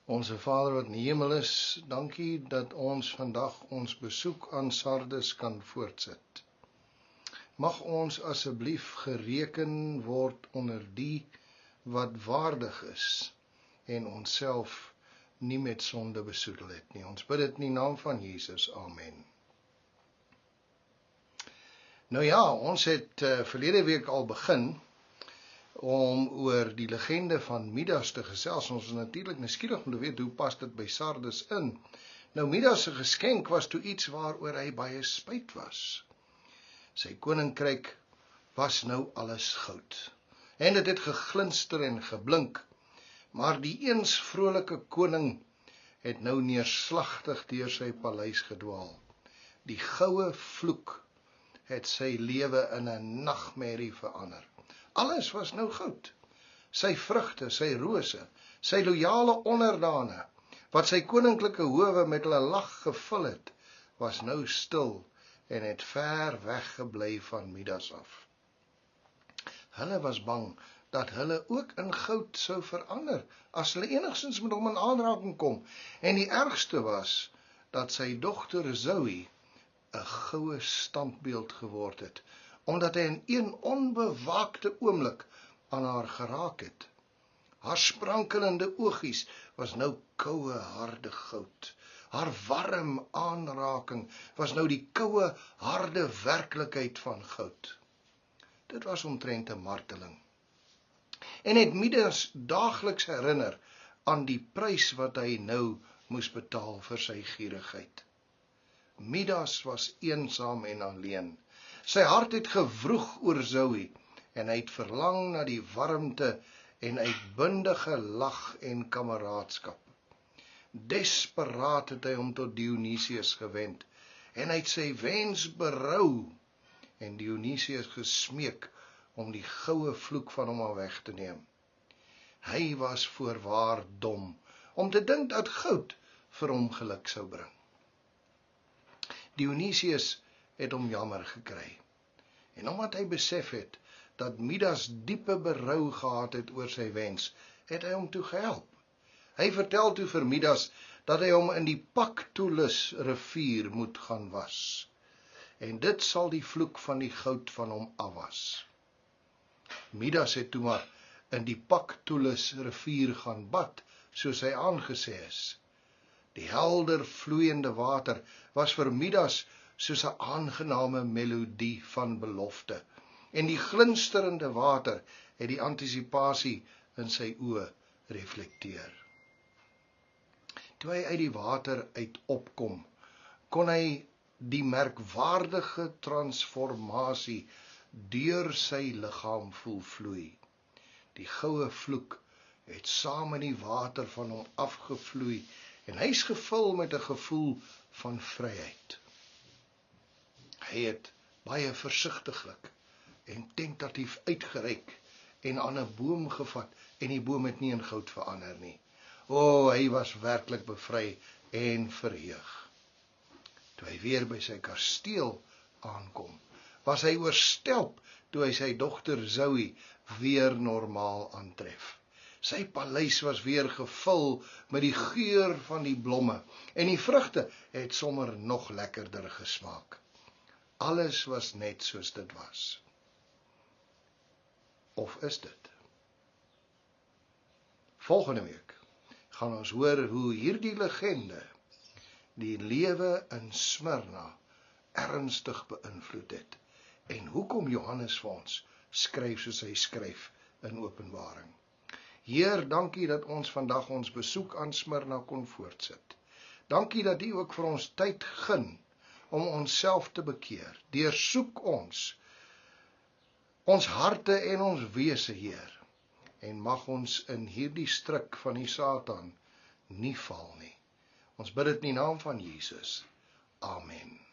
Onse Vader wat in die hemel is, dankie dat ons vandag ons besoek aan Sardes kan voortsit. Mag ons asseblief gereken word onder die wat waardig is en onsself nie met sonde besoedel het nie. Ons bid dit in die naam van Jesus. Amen. Nou ja, ons het verlede week al begin om oor die legende van Midas te gesels. Ons is natuurlik nuuskierig om te weet hoe pas dit by Sardes in. Nou Midas se geskenk was toe iets waaroor hy baie spyt was. Sy koninkryk was nou alles goud. En dit het geglinster en geblink. Maar die eens vrolike koning het nou neerslagtig deur sy paleis gedwaal. Die goue vloek het sy lewe in 'n nagmerrie verander. Alles was nou goud. Sy vrugte, sy rose, sy loyale onderdane, wat sy koninklike howe met hulle lag gevul het, was nou stil en het ver weggebly van Midas af. Hulle was bang dat hulle ook in goud sou verander, as hulle enigstens met hom in aanraking kom. En die ergste was, dat sy dogter Zoe 'n goue standbeeld geword het, omdat hy in een onbewaakte oomblik aan haar geraak het. Haar sprankelende oogies was nou koue, harde goud. Haar warm aanraking was nou die koue, harde werklikheid van goud. Dit was omtrent 'n marteling. En het Midas daagliks herinner aan die prys wat hy nou moes betaal vir sy gierigheid. Midas was eensaam en alleen. Sy hart het gewroeg oor Zoe en hy het verlang na die warmte en uitbundige lag en kameraadskap. Desperaat het hy hom tot Dionysius gewend en hy het sy wens berou en Dionysius gesmeek om die goue vloek van hom af weg te neem. Hy was voorwaar dom om te dink dat goud vir hom geluk sou bring. Dionysius het hom jammer gekry. En omdat hy besef het dat Midas diepe berou gehad het oor sy wens, het hy hom toe gehelp. Hy vertel toe vir Midas dat hy hom in die Pactolus rivier moet gaan was. En dit sal die vloek van die goud van hom afwas. Midas het toe maar in die Pactolus rivier gaan bad, soos hy aangesê is. Die helder vloeiende water was vir Midas soos 'n aangename melodie van belofte, en die glinsterende water het die antisisipasie in sy oë reflekteer. Toe hy uit die water uit opkom, kon hy die merkwaardige transformasie deur sy liggaam voel vloei. Die goue vloek het saam met die water van hom afgevloei, en hy is gevul met 'n gevoel van vryheid. Hy het baie versigtiglik en tentatief uitgereik en aan 'n boom gevat, en die boom het nie in goud verander nie. O, hy was werklik bevry en verheug. Toe hy weer by sy kasteel aankom, was hy oorstelp toe hy sy dogter Zoe weer normaal aantref. Sy paleis was weer gevul met die geur van die blomme, en die vrugte het sommer nog lekkerder gesmaak. Alles was net soos dit was. Of is dit? Volgende week gaan ons hoor hoe hierdie legende die lewe in Smyrna ernstig beïnvloed het, en hoekom Johannes vir ons skryf soos hy skryf in Openbaring. Heer, dankie dat ons vandag ons besoek aan Smyrna kon voortsit. Dankie dat U ook vir ons tyd gun om onsself te bekeer. Deursoek ons harte en ons wese, Heer, en mag ons in hierdie struik van die Satan nie val nie. Ons bid dit in die naam van Jesus. Amen.